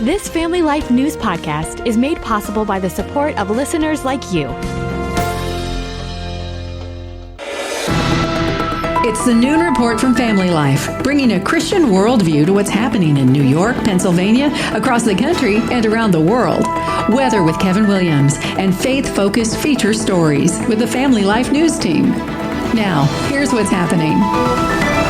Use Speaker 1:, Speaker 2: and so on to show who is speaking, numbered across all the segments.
Speaker 1: This Family Life News podcast is made possible by the support of listeners like you.
Speaker 2: It's the Noon Report from Family Life, bringing a Christian worldview to what's happening in New York, Pennsylvania, across the country, and around the world. Weather with Kevin Williams, and faith-focused feature stories with the Family Life News team. Now, here's what's happening.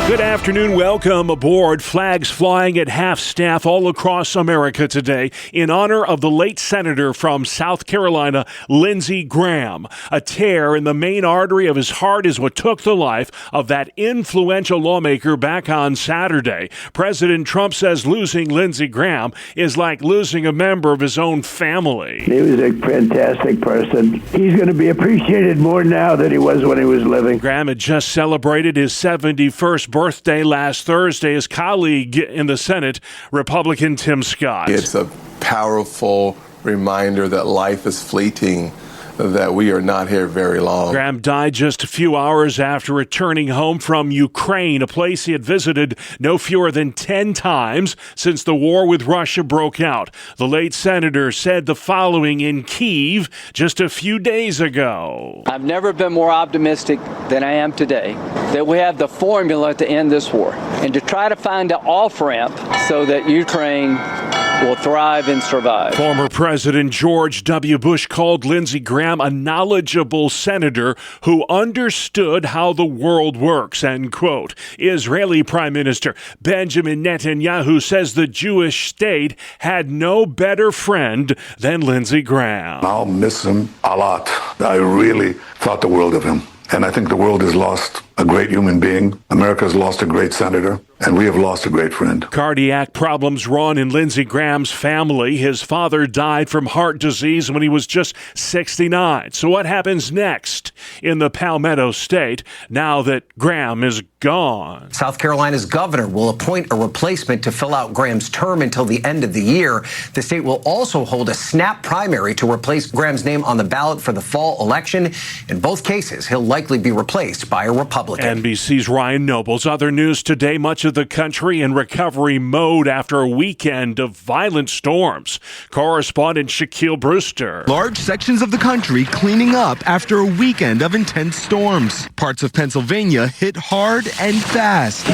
Speaker 3: Good afternoon. Welcome aboard. Flags flying at half-staff all across America today in honor of the late senator from South Carolina, Lindsey Graham. A tear in the main artery of his heart is what took the life of that influential lawmaker back on Saturday. President Trump says losing Lindsey Graham is like losing a member of his own family.
Speaker 4: He was a fantastic person. He's going to be appreciated more now than he was when he was living.
Speaker 3: Graham had just celebrated his 71st birthday last Thursday. His colleague in the Senate, Republican Tim Scott.
Speaker 5: It's a powerful reminder that life is fleeting, that we are not here very long.
Speaker 3: Graham died just a few hours after returning home from Ukraine, a place he had visited no fewer than 10 times since the war with Russia broke out. The late senator said the following in Kyiv just a few days ago.
Speaker 6: I've never been more optimistic than I am today that we have the formula to end this war and to try to find an off-ramp so that Ukraine will thrive and survive.
Speaker 3: Former President George W. Bush called Lindsey Graham a knowledgeable senator who understood how the world works, end quote. Israeli Prime Minister Benjamin Netanyahu says the Jewish state had no better friend than Lindsey Graham.
Speaker 7: I'll miss him a lot. I really thought the world of him. And I think the world has lost a great human being. America has lost a great senator, and we have lost a great friend.
Speaker 3: Cardiac problems run in Lindsey Graham's family. His father died from heart disease when he was just 69. So what happens next in the Palmetto State now that Graham is gone?
Speaker 8: South Carolina's governor will appoint a replacement to fill out Graham's term until the end of the year. The state will also hold a snap primary to replace Graham's name on the ballot for the fall election. In both cases, he'll likely be replaced by a Republican.
Speaker 3: NBC's Ryan Nobles. Other news today, much of the country in recovery mode after a weekend of violent storms. Correspondent Shaquille Brewster.
Speaker 9: Large sections of the country cleaning up after a weekend of intense storms. Parts of Pennsylvania hit hard and fast.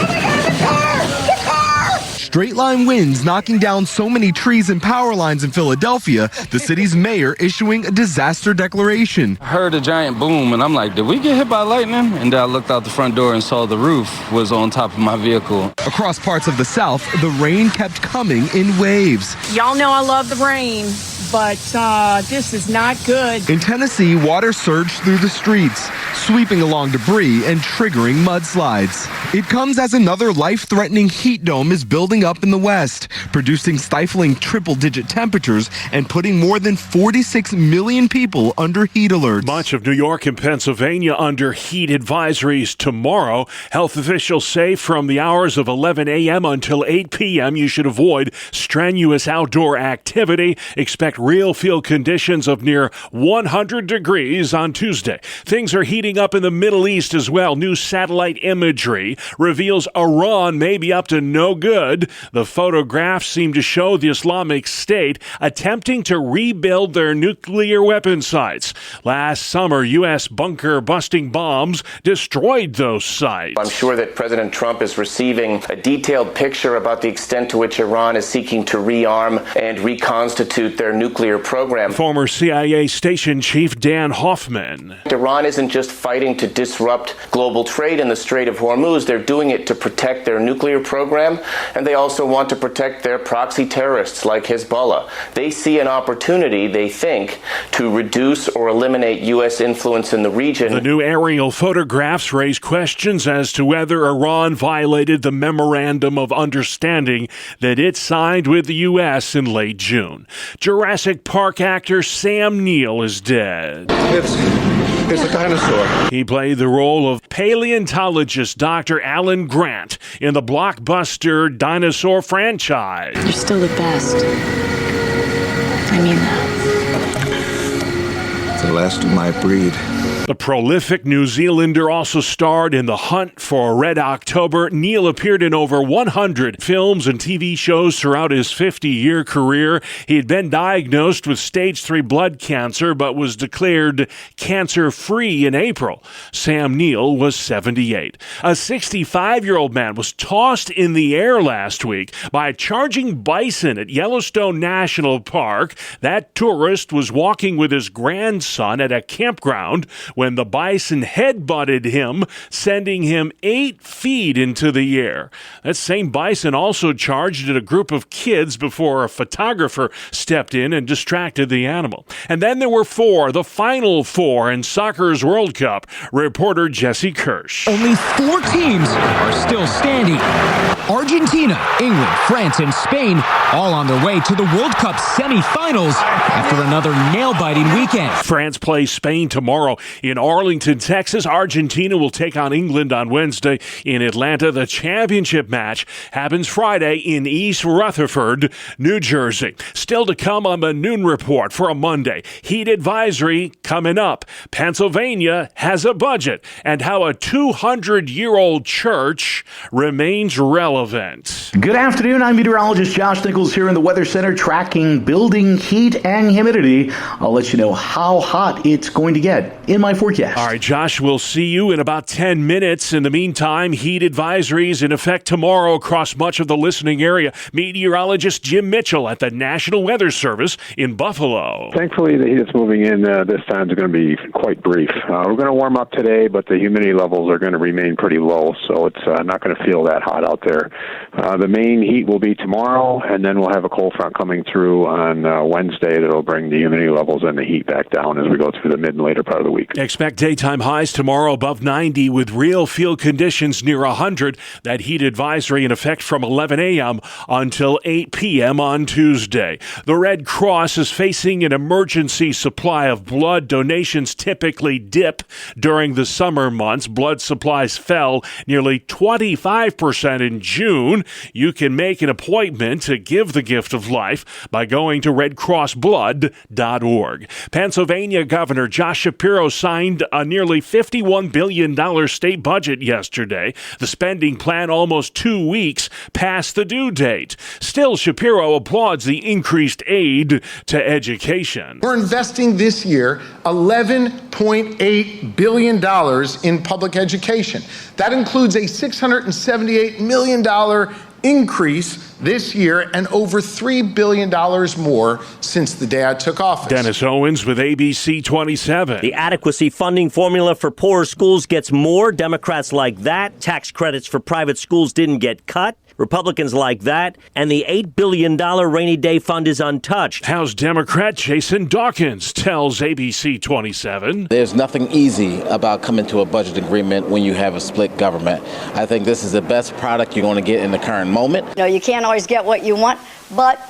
Speaker 9: Straight line winds knocking down so many trees and power lines in Philadelphia, the city's mayor issuing a disaster declaration.
Speaker 10: I heard a giant boom and I'm like, did we get hit by lightning? And I looked out the front door and saw the roof was on top of my vehicle.
Speaker 9: Across parts of the South, the rain kept coming in waves.
Speaker 11: Y'all know I love the rain, but this is not good.
Speaker 9: In Tennessee, water surged through the streets, sweeping along debris and triggering mudslides. It comes as another life-threatening heat dome is building up in the West, producing stifling triple-digit temperatures and putting more than 46 million people under heat alerts.
Speaker 3: Much of New York and Pennsylvania under heat advisories tomorrow. Health officials say from the hours of 11 a.m. until 8 p.m. you should avoid strenuous outdoor activity. Expect real field conditions of near 100 degrees on Tuesday. Things are heating up in the Middle East as well. New satellite imagery reveals Iran may be up to no good. The photographs seem to show the Islamic State attempting to rebuild their nuclear weapon sites. Last summer, U.S. bunker-busting bombs destroyed those sites.
Speaker 12: I'm sure that President Trump is receiving a detailed picture about the extent to which Iran is seeking to rearm and reconstitute their nuclear program.
Speaker 3: Former CIA station chief Dan Hoffman.
Speaker 12: Iran isn't just fighting to disrupt global trade in the Strait of Hormuz. They're doing it to protect their nuclear program, and they also want to protect their proxy terrorists like Hezbollah. They see an opportunity, they think, to reduce or eliminate U.S. influence in the region.
Speaker 3: The new aerial photographs raise questions as to whether Iran violated the memorandum of understanding that it signed with the U.S. in late June. Jurassic Park actor Sam Neill is dead.
Speaker 13: It's a dinosaur.
Speaker 3: He played the role of paleontologist Dr. Alan Grant in the blockbuster dinosaur franchise.
Speaker 14: You're still the best. I mean that.
Speaker 13: The last of my breed.
Speaker 3: The prolific New Zealander also starred in The Hunt for Red October. Neil appeared in over 100 films and TV shows throughout his 50-year career. He had been diagnosed with stage 3 blood cancer, but was declared cancer-free in April. Sam Neill was 78. A 65-year-old man was tossed in the air last week by a charging bison at Yellowstone National Park. That tourist was walking with his grandson at a campground when the bison headbutted him, sending him 8 feet into the air. That same bison also charged at a group of kids before a photographer stepped in and distracted the animal. And then there were the final 4 in soccer's World Cup. Reporter Jesse Kirsch.
Speaker 14: Only 4 teams are still standing. Argentina, England, France, and Spain all on their way to the World Cup semifinals after another nail-biting weekend.
Speaker 3: France plays Spain tomorrow in Arlington, Texas. Argentina will take on England on Wednesday in Atlanta. The championship match happens Friday in East Rutherford, New Jersey. Still to come on the Noon Report for a Monday. Heat advisory coming up. Pennsylvania has a budget and how a 200-year-old church remains relevant.
Speaker 15: Good afternoon. I'm meteorologist Josh Nichols here in the Weather Center tracking building heat and humidity. I'll let you know how hot it's going to get in my forecast.
Speaker 3: All right, Josh, we'll see you in about 10 minutes. In the meantime, heat advisories in effect tomorrow across much of the listening area. Meteorologist Jim Mitchell at the National Weather Service in Buffalo.
Speaker 16: Thankfully, the heat that's moving in this time is going to be quite brief. We're going to warm up today, but the humidity levels are going to remain pretty low, so it's not going to feel that hot out there. The main heat will be tomorrow, and then we'll have a cold front coming through on Wednesday that will bring the humidity levels and the heat back down as we go through the mid and later part of the week.
Speaker 3: Expect daytime highs tomorrow above 90 with real field conditions near 100. That heat advisory in effect from 11 a.m. until 8 p.m. on Tuesday. The Red Cross is facing an emergency supply of blood. Donations typically dip during the summer months. Blood supplies fell nearly 25% in June. You can make an appointment to give the gift of life by going to redcrossblood.org. Pennsylvania Governor Josh Shapiro signed a nearly $51 billion state budget yesterday. The spending plan almost 2 weeks past the due date. Still, Shapiro applauds the increased aid to education.
Speaker 17: We're investing this year $11.8 billion in public education. That includes a $678 million increase this year and over $3 billion more since the day I took office.
Speaker 3: Dennis Owens with ABC 27.
Speaker 18: The adequacy funding formula for poorer schools gets more. Democrats like that. Tax credits for private schools didn't get cut. Republicans like that, and the $8 billion rainy day fund is untouched.
Speaker 3: House Democrat Jason Dawkins tells ABC 27.
Speaker 19: There's nothing easy about coming to a budget agreement when you have a split government. I think this is the best product you're going to get in the current moment.
Speaker 20: You can't always get what you want, but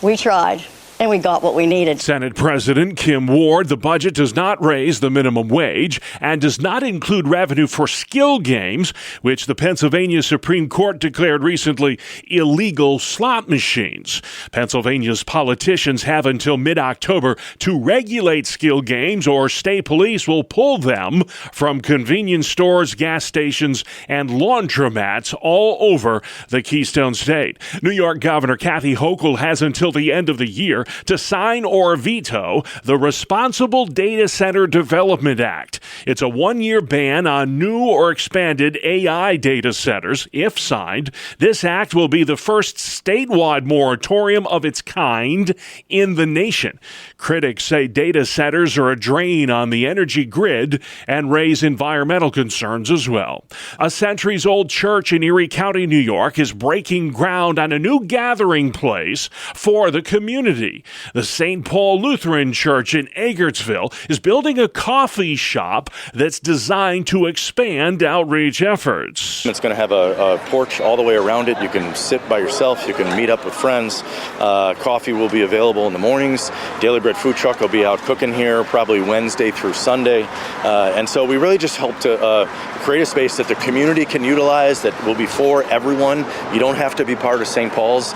Speaker 20: we tried. And we got what we needed.
Speaker 3: Senate President Kim Ward, the budget does not raise the minimum wage and does not include revenue for skill games, which the Pennsylvania Supreme Court declared recently illegal slot machines. Pennsylvania's politicians have until mid-October to regulate skill games, or state police will pull them from convenience stores, gas stations, and laundromats all over the Keystone State. New York Governor Kathy Hochul has until the end of the year to sign or veto the Responsible Data Center Development Act. It's a 1-year ban on new or expanded AI data centers. If signed, this act will be the first statewide moratorium of its kind in the nation. Critics say data centers are a drain on the energy grid and raise environmental concerns as well. A centuries-old church in Erie County, New York, is breaking ground on a new gathering place for the community. The St. Paul Lutheran Church in Eggertsville is building a coffee shop that's designed to expand outreach efforts.
Speaker 21: It's going to have a porch all the way around it. You can sit by yourself. You can meet up with friends. Coffee will be available in the mornings. Daily Bread food truck will be out cooking here probably Wednesday through Sunday. And so we really just hope to create a space that the community can utilize that will be for everyone. You don't have to be part of St. Paul's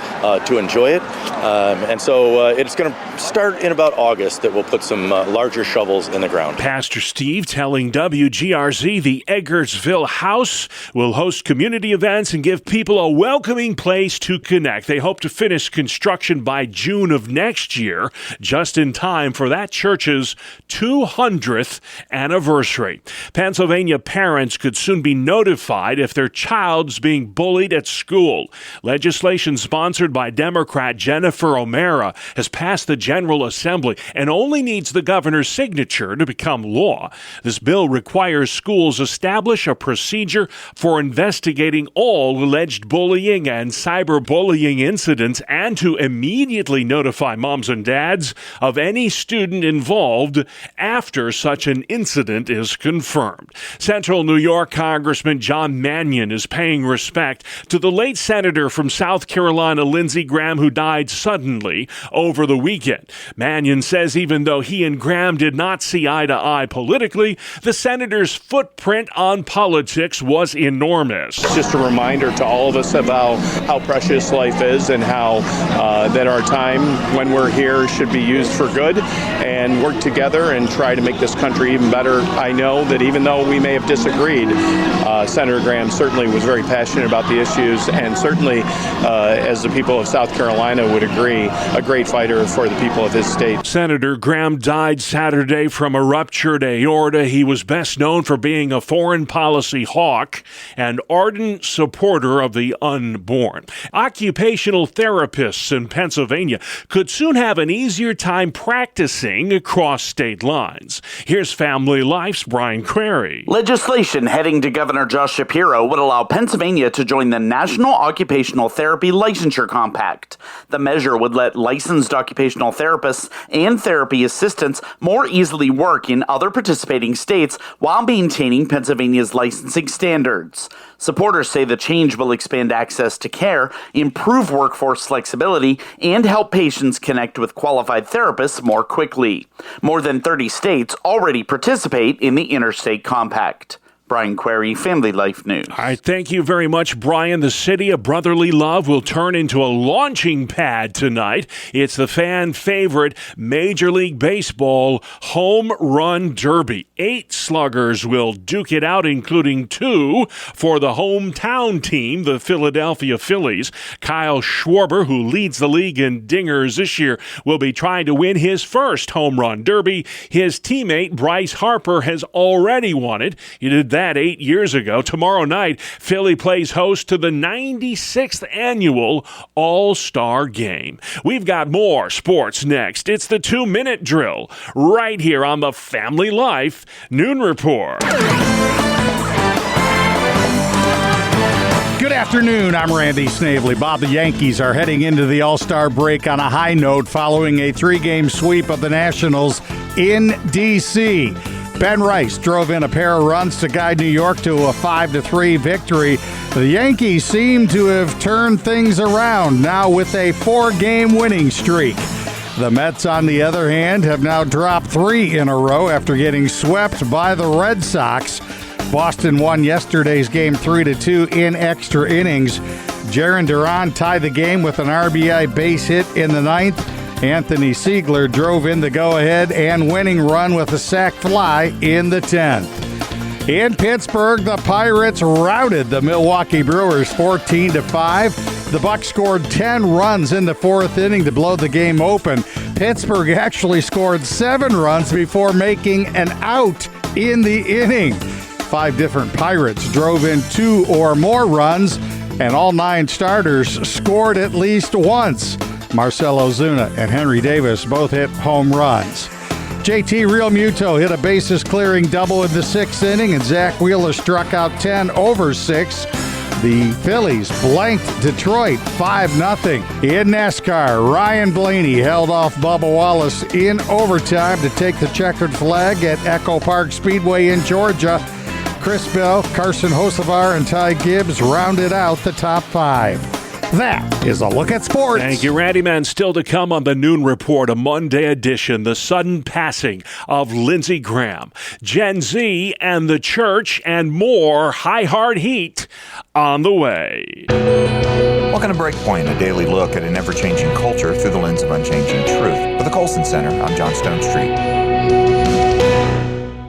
Speaker 21: to enjoy it. And so it's going to start in about August that we'll put some larger shovels in the ground.
Speaker 3: Pastor Steve telling WGRZ the Eggertsville House will host community events and give people a welcoming place to connect. They hope to finish construction by June of next year, just in time for that church's 200th anniversary. Pennsylvania parents could soon be notified if their child's being bullied at school. Legislation sponsored by Democrat Jennifer O'Mara has passed the General Assembly and only needs the governor's signature to become law. This bill requires schools establish a procedure for investigating all alleged bullying and cyberbullying incidents and to immediately notify moms and dads of any student involved after such an incident is confirmed. Central New York Congressman John Mannion is paying respect to the late senator from South Carolina, Lindsey Graham, who died suddenly over the weekend. Mannion says even though he and Graham did not see eye to eye politically, the senator's footprint on politics was enormous.
Speaker 1: It's just a reminder to all of us about how precious life is and how that our time when we're here should be used for good and work together and try to make this country even better. I know that even though we may have disagreed, Senator Graham certainly was very passionate about the issues and certainly, as the people of South Carolina would agree, a great fighter for the people of his state.
Speaker 3: Senator Graham died Saturday from a ruptured aorta. He was best known for being a foreign policy hawk and ardent supporter of the unborn. Occupational therapists in Pennsylvania could soon have an easier time practicing across state lines. Here's Family Life's Brian Query.
Speaker 22: Legislation heading to Governor Josh Shapiro would allow Pennsylvania to join the National Occupational Therapy Licensure Compact. The measure would let licensed occupational therapists and therapy assistants more easily work in other participating states while maintaining Pennsylvania's licensing standards. Supporters say the change will expand access to care, improve workforce flexibility, and help patients connect with qualified therapists more quickly. More than 30 states already participate in the Interstate Compact. Brian Query, Family Life News.
Speaker 3: All right, thank you very much, Brian. The city of brotherly love will turn into a launching pad tonight. It's the fan favorite Major League Baseball Home Run Derby. 8 sluggers will duke it out, including 2 for the hometown team, the Philadelphia Phillies. Kyle Schwarber, who leads the league in dingers this year, will be trying to win his first home run derby. His teammate, Bryce Harper, has already won it. He did that 8 years ago. Tomorrow night, Philly plays host to the 96th annual All-Star Game. We've got more sports next. It's the 2-minute drill right here on the Family Life Noon Report.
Speaker 23: Good afternoon, I'm Randy Snavely. Bob, the Yankees are heading into the All-Star break on a high note following a 3-game sweep of the Nationals in D.C. Ben Rice drove in a pair of runs to guide New York to a 5-3 victory. The Yankees seem to have turned things around now with a 4-game winning streak. The Mets, on the other hand, have now dropped 3 in a row after getting swept by the Red Sox. Boston won yesterday's game 3-2 in extra innings. Jarren Duran tied the game with an RBI base hit in the 9th. Anthony Siegler drove in the go-ahead and winning run with a sac fly in the 10th. In Pittsburgh, the Pirates routed the Milwaukee Brewers 14-5. The Bucks scored 10 runs in the 4th inning to blow the game open. Pittsburgh actually scored 7 runs before making an out in the inning. 5 different Pirates drove in 2 or more runs, and all 9 starters scored at least once. Marcell Ozuna and Henry Davis both hit home runs. JT Realmuto hit a bases-clearing double in the 6th inning, and Zach Wheeler struck out 10 over 6. The Phillies blanked Detroit 5-0. In NASCAR, Ryan Blaney held off Bubba Wallace in overtime to take the checkered flag at Echo Park Speedway in Georgia. Chris Bell, Carson Hocevar, and Ty Gibbs rounded out the top 5. That is a look at sports.
Speaker 3: Thank you, Randy Man. Still to come on the Noon Report, a Monday edition, the sudden passing of Lindsey Graham, Gen Z and the church, and more high hard heat on the way.
Speaker 2: Welcome to Breakpoint, a daily look at an ever-changing culture through the lens of unchanging truth. For the Colson Center, I'm John Stone Street.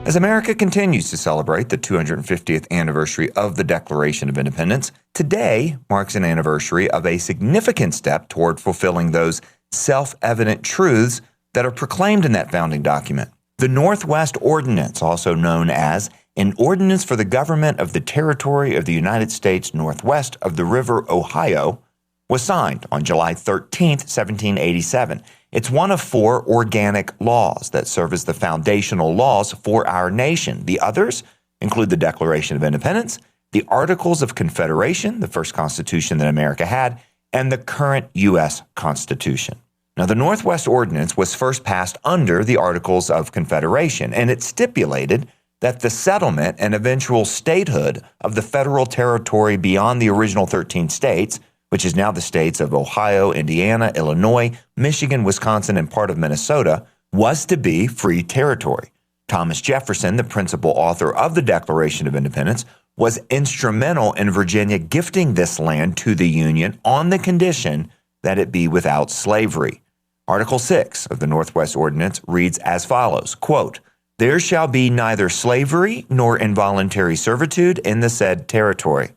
Speaker 2: As America continues to celebrate the 250th anniversary of the Declaration of Independence, today marks an anniversary of a significant step toward fulfilling those self-evident truths that are proclaimed in that founding document. The Northwest Ordinance, also known as an ordinance for the government of the territory of the United States northwest of the River Ohio, was signed on July 13, 1787. It's one of 4 organic laws that serve as the foundational laws for our nation. The others include the Declaration of Independence, the Articles of Confederation, the first constitution that America had, and the current U.S. Constitution. Now, the Northwest Ordinance was first passed under the Articles of Confederation, and it stipulated that the settlement and eventual statehood of the federal territory beyond the original 13 states, which is now the states of Ohio, Indiana, Illinois, Michigan, Wisconsin, and part of Minnesota, was to be free territory. Thomas Jefferson, the principal author of the Declaration of Independence, was instrumental in Virginia gifting this land to the Union on the condition that it be without slavery. Article 6 of the Northwest Ordinance reads as follows, quote, "There shall be neither slavery nor involuntary servitude in the said territory."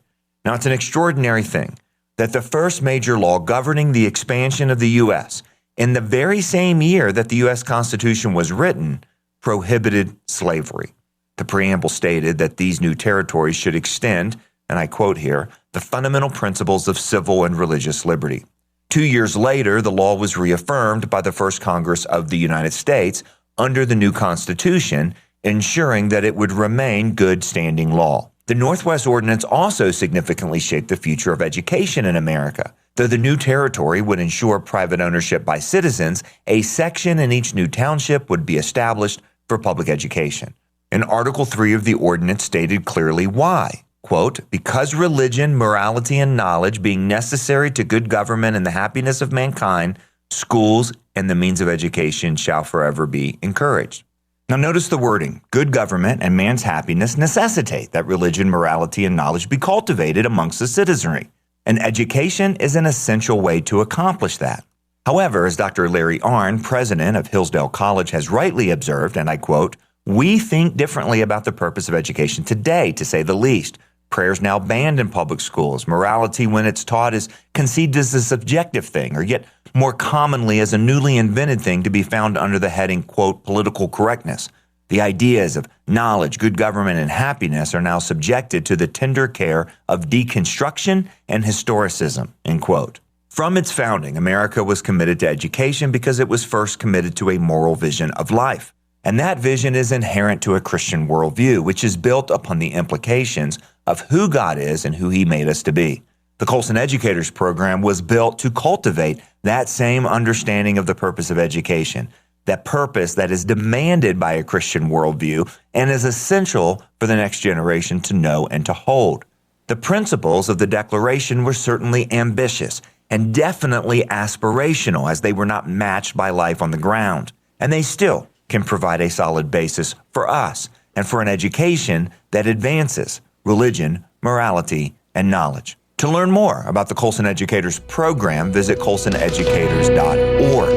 Speaker 2: Now, it's an extraordinary thing that the first major law governing the expansion of the U.S. in the very same year that the U.S. Constitution was written prohibited slavery. The preamble stated that these new territories should extend, and I quote here, "the fundamental principles of civil and religious liberty." 2 years later, the law was reaffirmed by the first Congress of the United States under the new Constitution, ensuring that it would remain good standing law. The Northwest Ordinance also significantly shaped the future of education in America. Though the new territory would ensure private ownership by citizens, a section in each new township would be established for public education. And Article 3 of the ordinance stated clearly why. Quote, "Because religion, morality, and knowledge being necessary to good government and the happiness of mankind, schools and the means of education shall forever be encouraged." Now notice the wording. Good government and man's happiness necessitate that religion, morality, and knowledge be cultivated amongst the citizenry. And education is an essential way to accomplish that. However, as Dr. Larry Arnn, president of Hillsdale College, has rightly observed, and I quote, "We think differently about the purpose of education today, to say the least. Prayer is now banned in public schools. Morality, when it's taught, is conceived as a subjective thing, or yet more commonly as a newly invented thing to be found under the heading, quote, political correctness. The ideas of knowledge, good government, and happiness are now subjected to the tender care of deconstruction and historicism," end quote. From its founding, America was committed to education because it was first committed to a moral vision of life. And that vision is inherent to a Christian worldview, which is built upon the implications of who God is and who he made us to be. The Colson Educators Program was built to cultivate that same understanding of the purpose of education, that purpose that is demanded by a Christian worldview and is essential for the next generation to know and to hold. The principles of the Declaration were certainly ambitious and definitely aspirational, as they were not matched by life on the ground. And they still can provide a solid basis for us and for an education that advances religion, morality, and knowledge. To learn more about the Colson Educators Program, visit colsoneducators.org.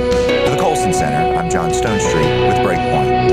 Speaker 2: For the Colson Center, I'm John Stone Street with Breakpoint.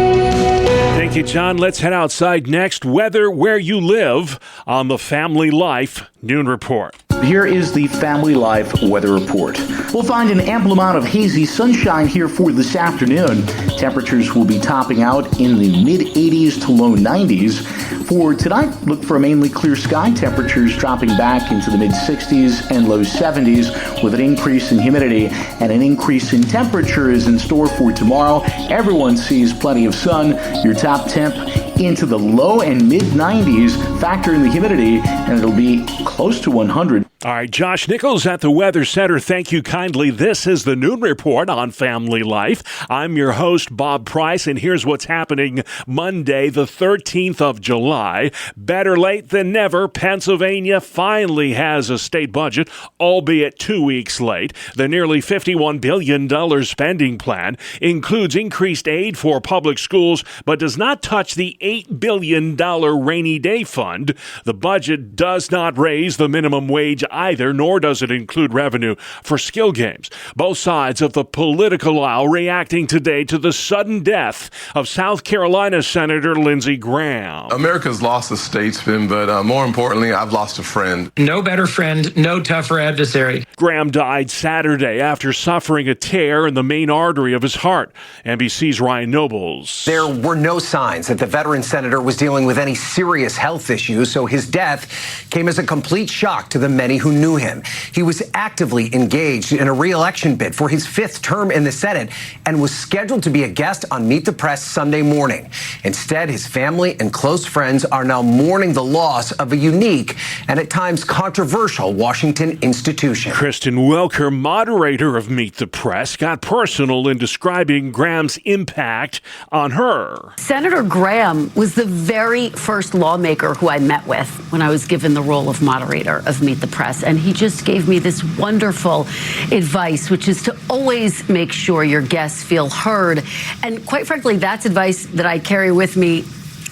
Speaker 3: Thank you, John. Let's head outside next. Weather where you live on the Family Life Noon Report.
Speaker 15: Here is the Family Life Weather Report. We'll find an ample amount of hazy sunshine here for this afternoon. Temperatures will be topping out in the mid-80s to low 90s. For tonight, look for a mainly clear sky. Temperatures dropping back into the mid-60s and low 70s with an increase in humidity, and an increase in temperature is in store for tomorrow. Everyone sees plenty of sun. Your top temp into the low and mid-90s. Factor in the humidity, and it'll be close to 100.
Speaker 3: All right, Josh Nichols at the Weather Center. Thank you kindly. This is the Noon Report on Family Life. I'm your host, Bob Price, and here's what's happening Monday, the 13th of July. Better late than never, Pennsylvania finally has a state budget, albeit 2 weeks late. The nearly $51 billion spending plan includes increased aid for public schools, but does not touch the $8 billion rainy day fund. The budget does not raise the minimum wage either, nor does it include revenue for skill games. Both sides of the political aisle reacting today to the sudden death of South Carolina Senator Lindsey Graham.
Speaker 4: America's lost a statesman, but more importantly, I've lost a friend.
Speaker 5: No better friend, no tougher adversary.
Speaker 3: Graham died Saturday after suffering a tear in the main artery of his heart. NBC's Ryan Nobles.
Speaker 8: There were no signs that the veteran senator was dealing with any serious health issues, so his death came as a complete shock to the many who knew him. He was actively engaged in a re-election bid for his 5th term in the Senate and was scheduled to be a guest on Meet the Press Sunday morning. Instead, his family and close friends are now mourning the loss of a unique and at times controversial Washington institution.
Speaker 3: Kristen Welker, moderator of Meet the Press, got personal in describing Graham's impact on her.
Speaker 6: Senator Graham was the very first lawmaker who I met with when I was given the role of moderator of Meet the Press. And he just gave me this wonderful advice, which is to always make sure your guests feel heard. And quite frankly, that's advice that I carry with me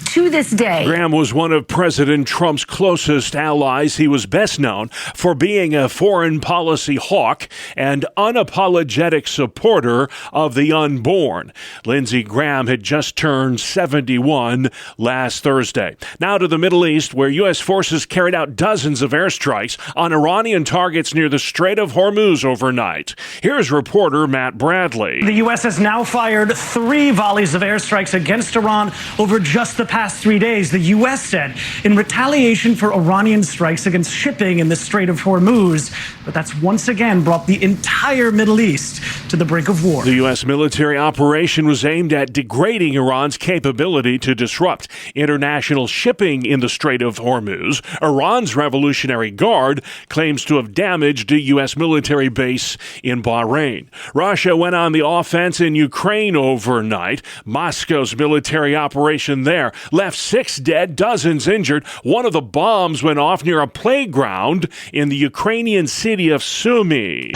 Speaker 6: to this day.
Speaker 3: Graham was one of President Trump's closest allies. He was best known for being a foreign policy hawk and unapologetic supporter of the unborn. Lindsey Graham had just turned 71 last Thursday. Now to the Middle East, where U.S. forces carried out dozens of airstrikes on Iranian targets near the Strait of Hormuz overnight. Here's reporter Matt Bradley.
Speaker 24: The U.S. has now fired 3 volleys of airstrikes against Iran over just the past 3 days, the U.S. said, in retaliation for Iranian strikes against shipping in the Strait of Hormuz. But that's once again brought the entire Middle East to the brink of war.
Speaker 3: The U.S. military operation was aimed at degrading Iran's capability to disrupt international shipping in the Strait of Hormuz. Iran's Revolutionary Guard claims to have damaged a U.S. military base in Bahrain. Russia went on the offense in Ukraine overnight. Moscow's military operation there left 6 dead, dozens injured. One of the bombs went off near a playground in the Ukrainian city of Sumy.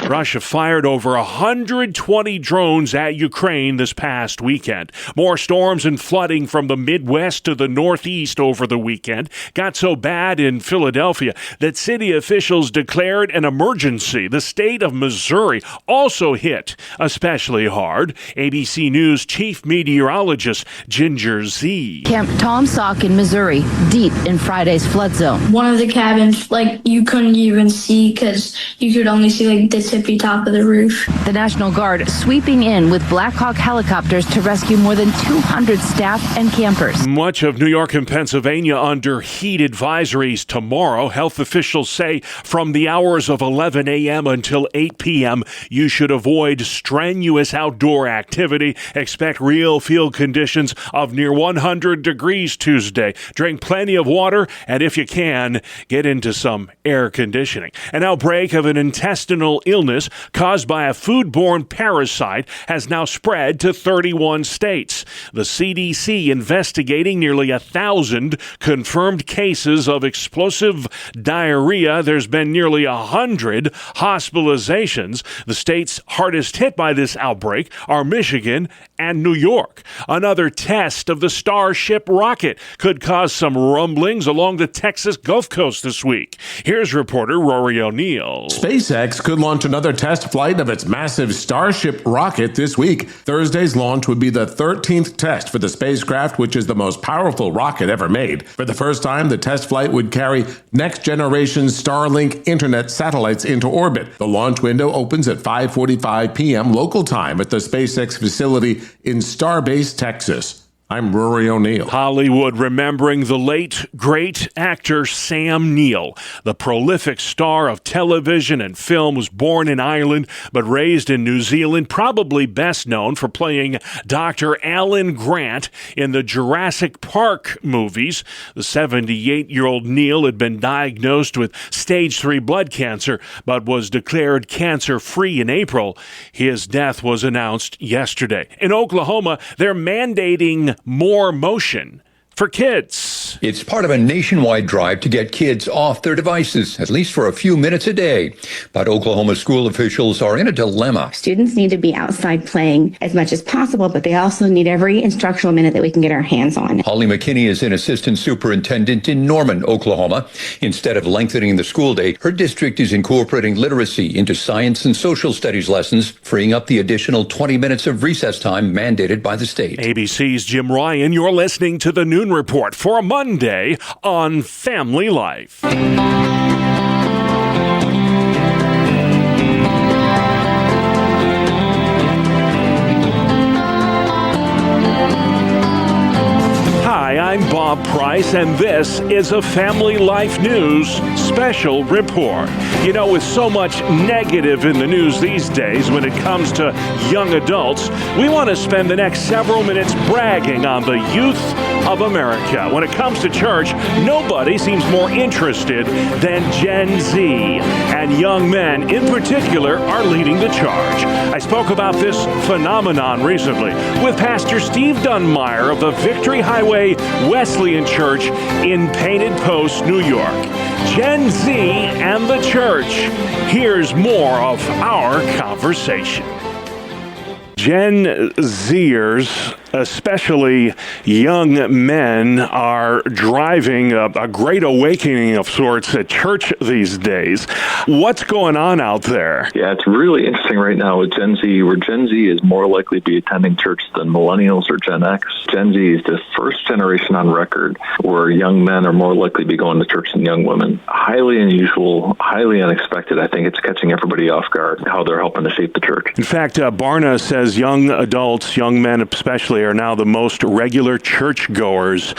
Speaker 3: Russia fired over 120 drones at Ukraine this past weekend. More storms and flooding from the Midwest to the Northeast over the weekend got so bad in Philadelphia that city officials declared an emergency. The state of Missouri also hit especially hard. ABC News chief meteorologist Ginger Z.
Speaker 25: Camp Tom Sauk in Missouri, deep in Friday's flood zone.
Speaker 26: One of the cabins, you couldn't even see because you could only see the tippy top of the roof.
Speaker 25: The National Guard sweeping in with Black Hawk helicopters to rescue more than 200 staff and campers.
Speaker 3: Much of New York and Pennsylvania under heat advisories tomorrow. Health officials say from the hours of 11 a.m. until 8 p.m., you should avoid strenuous outdoor activity. Expect real field conditions of near 100 degrees Tuesday. Drink plenty of water, and if you can, get into some air conditioning. An outbreak of an intestinal illness caused by a foodborne parasite has now spread to 31 states. The CDC investigating nearly 1,000 confirmed cases of explosive diarrhea. There's been nearly 100 hospitalizations. The states hardest hit by this outbreak are Michigan and New York. Another test of the Starship rocket could cause some rumblings along the Texas Gulf Coast this week. Here's reporter Rory O'Neill.
Speaker 27: SpaceX could launch another test flight of its massive Starship rocket this week. Thursday's launch would be the 13th test for the spacecraft, which is the most powerful rocket ever made. For the first time, the test flight would carry next-generation Starlink internet satellites into orbit. The launch window opens at 5:45 p.m. local time at the SpaceX facility in Starbase, Texas. I'm Rory O'Neill.
Speaker 3: Hollywood remembering the late, great actor Sam Neill. The prolific star of television and film was born in Ireland but raised in New Zealand, probably best known for playing Dr. Alan Grant in the Jurassic Park movies. The 78-year-old Neill had been diagnosed with stage 3 blood cancer but was declared cancer-free in April. His death was announced yesterday. In Oklahoma, they're mandating more motion for kids. this.
Speaker 7: It's part of a nationwide drive to get kids off their devices, at least for a few minutes a day. But Oklahoma school officials are in a dilemma.
Speaker 9: Students need to be outside playing as much as possible, but they also need every instructional minute that we can get our hands on.
Speaker 7: Holly McKinney is an assistant superintendent in Norman, Oklahoma. Instead of lengthening the school day, her district is incorporating literacy into science and social studies lessons, freeing up the additional 20 minutes of recess time mandated by the state.
Speaker 3: ABC's Jim Ryan, you're listening to the Noon Report for a Monday on Family Life. Hi, I'm Bob Price, and this is a Family Life News special report. You know, with so much negative in the news these days when it comes to young adults, we want to spend the next several minutes bragging on the youth of America. When it comes to church, nobody seems more interested than Gen Z, and young men in particular are leading the charge. I spoke about this phenomenon recently with Pastor Steve Dunmeyer of the Victory Highway Wesleyan Church in Painted Post, New York. Gen Z and the church. Here's more of our conversation. Gen Zers, especially young men, are driving a great awakening of sorts at church these days. What's going on out there?
Speaker 10: Yeah, it's really interesting right now with Gen Z, where Gen Z is more likely to be attending church than millennials or Gen X. Gen Z is the first generation on record where young men are more likely to be going to church than young women. Highly unusual, highly unexpected. I think it's catching everybody off guard, how they're helping to shape the church.
Speaker 3: In fact, Barna says young adults, young men especially, are now the most regular churchgoers,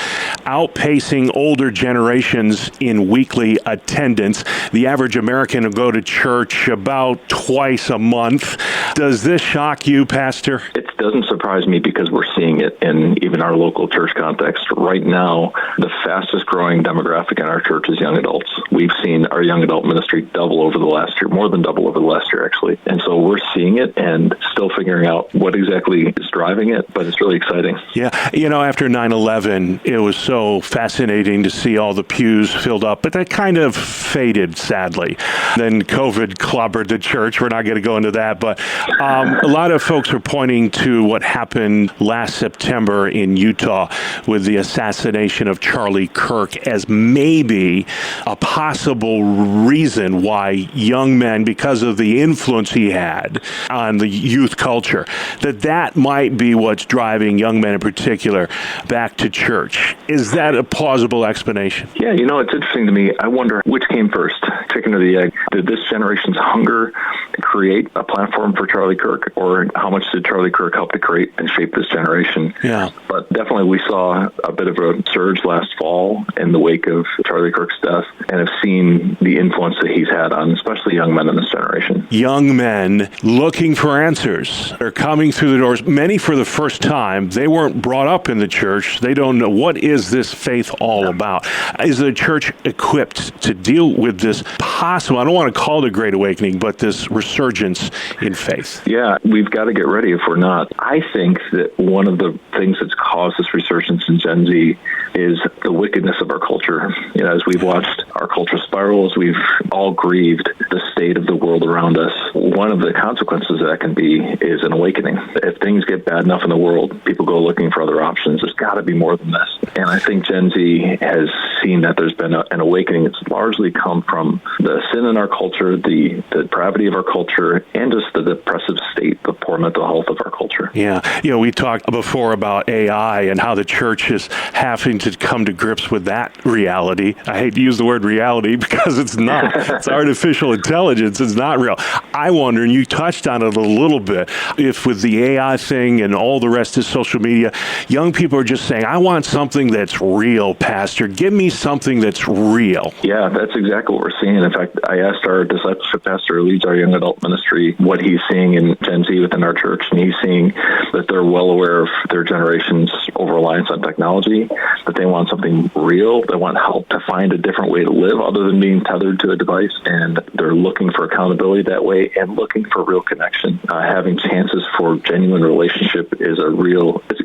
Speaker 3: outpacing older generations in weekly attendance. The average American will go to church about twice a month. Does this shock you, Pastor?
Speaker 10: It doesn't surprise me because we're seeing it in even our local church context. Right now, the fastest growing demographic in our church is young adults. We've seen our young adult ministry double over the last year, more than double over the last year, actually. And so we're seeing it and still figuring out what exactly is driving it, but it's really exciting.
Speaker 3: Yeah, you know, after 9/11, it was so fascinating to see all the pews filled up, but that kind of faded, sadly. Then COVID clobbered the church. We're not going to go into that, but a lot of folks are pointing to what happened last September in Utah with the assassination of Charlie Kirk as maybe a possible reason why young men, because of the influence he had on the youth culture, that might be what's driving young men in particular back to church. Is that a plausible explanation?
Speaker 10: Yeah, you know, it's interesting to me. I wonder which came first, chicken or the egg. Did this generation's hunger create a platform for Charlie Kirk, or how much did Charlie Kirk help to create and shape this generation?
Speaker 3: Yeah.
Speaker 10: But definitely we saw a bit of a surge last fall in the wake of Charlie Kirk's death, and have seen the influence that he's had on especially young men in this generation.
Speaker 3: Young men looking for answers. They're coming through the doors, many for the first time. They weren't brought up in the church. They don't know, what is this faith all about? Is the church equipped to deal with this possible, I don't want to call it a great awakening, but this resurgence in faith?
Speaker 10: Yeah, we've got to get ready if we're not. I think that one of the things that's caused this resurgence in Gen Z is the wickedness of our culture. You know, as we've watched our culture spiral, as we've all grieved the state of the world around us, one of the consequences that can be is an awakening. If things get bad enough in the world, people go looking for other options. There's got to be more than this. And I think Gen Z has seen that there's been an awakening. It's largely come from the sin in our culture, the depravity of our culture, and just the depressive state, the poor mental health of our culture.
Speaker 3: Yeah. You know, we talked before about AI and how the church is having to come to grips with that reality. I hate to use the word reality because it's not. It's artificial intelligence. It's not real. I wonder, and you touched on it a little bit, if with the AI thing and all the rest of social media, young people are just saying, I want something that's real, Pastor. Give me something that's real.
Speaker 10: Yeah, that's exactly what we're seeing. In fact, I asked our discipleship pastor who leads our young adult ministry what he's seeing in Gen Z within our church, and he's seeing that they're well aware of their generation's over-reliance on technology, that they want something real, they want help to find a different way to live other than being tethered to a device, and they're looking looking for accountability that way, and looking for real connection. Having chances for genuine relationship is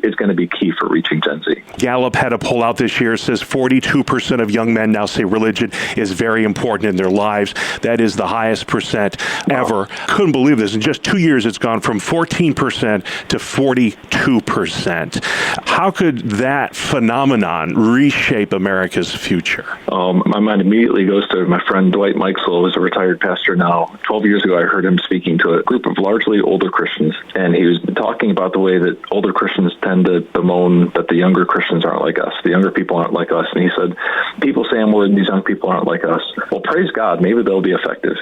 Speaker 10: it's going to be key for reaching Gen Z.
Speaker 3: Gallup had a poll out this year, says 42% of young men now say religion is very important in their lives. That is the highest percent ever. Couldn't believe this. In just 2 years, it's gone from 14% to 42%. How could that phenomenon reshape America's future?
Speaker 10: My mind immediately goes to my friend Dwight Mikesell, who's a retired pastor now. 12 years ago, I heard him speaking to a group of largely older Christians, and he was talking about the way that older Christians tend to bemoan that the younger Christians aren't like us. The younger people aren't like us. And he said, people say I'm worried these young people aren't like us. Well, praise God, maybe they'll be effective.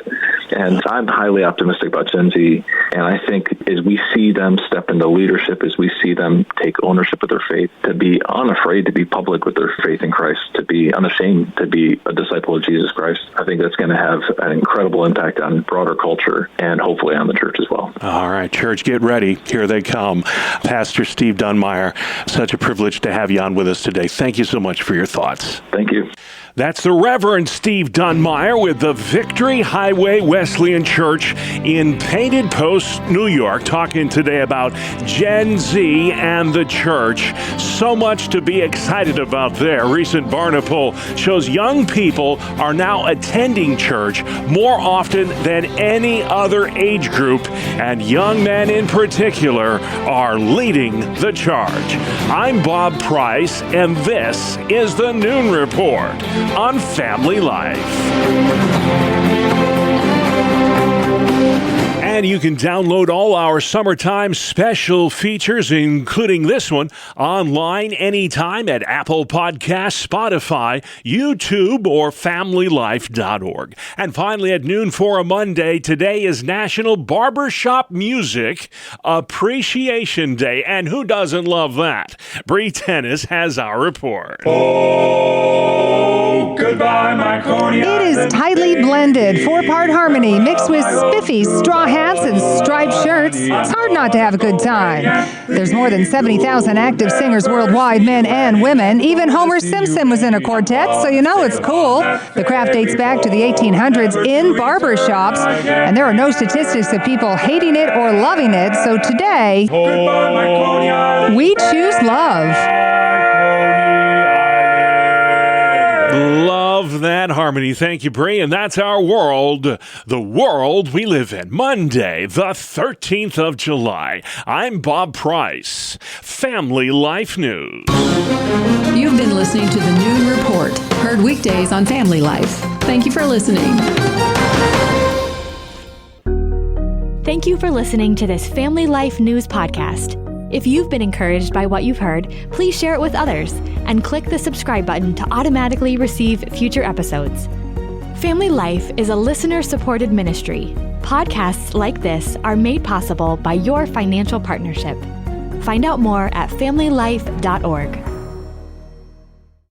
Speaker 10: And I'm highly optimistic about Gen Z, and I think as we see them step into leadership, as we see them take ownership of their faith, to be unafraid to be public with their faith in Christ, to be unashamed to be a disciple of Jesus Christ, I think that's going to have an incredible impact on broader culture and hopefully on the church as well.
Speaker 3: All right, church, get ready. Here they come. Pastor Steve Dunmire, such a privilege to have you on with us today. Thank you so much for your thoughts.
Speaker 10: Thank you.
Speaker 3: That's the Reverend Steve Dunmire with the Victory Highway Wesleyan Church in Painted Post, New York, talking today about Gen Z and the church. So much to be excited about there. Recent Barna poll shows young people are now attending church more often than any other age group, and young men in particular are leading the charge. I'm Bob Price, and this is the Noon Report on Family Life. And you can download all our summertime special features, including this one, online anytime at Apple Podcasts, Spotify, YouTube, or FamilyLife.org. And finally, at noon for a Monday, today is National Barbershop Music Appreciation Day. And who doesn't love that? Bree Tennis has our report.
Speaker 11: Oh, goodbye, Marconi. It is tightly blended, 4-part harmony mixed with spiffy straw hats and striped shirts. It's hard not to have a good time. There's more than 70,000 active singers worldwide, men and women. Even Homer Simpson was in a quartet, so you know it's cool. The craft dates back to the 1800s in barbershops, and there are no statistics of people hating it or loving it. So today, we choose love.
Speaker 3: Love that harmony. Thank you, Bree. And that's our world, the world we live in. Monday, the 13th of July. I'm Bob Price. Family Life News.
Speaker 12: You've been listening to the Noon Report, heard weekdays on Family Life. Thank you for listening.
Speaker 13: Thank you for listening to this Family Life News podcast. If you've been encouraged by what you've heard, please share it with others and click the subscribe button to automatically receive future episodes. Family Life is a listener-supported ministry. Podcasts like this are made possible by your financial partnership. Find out more at familylife.org.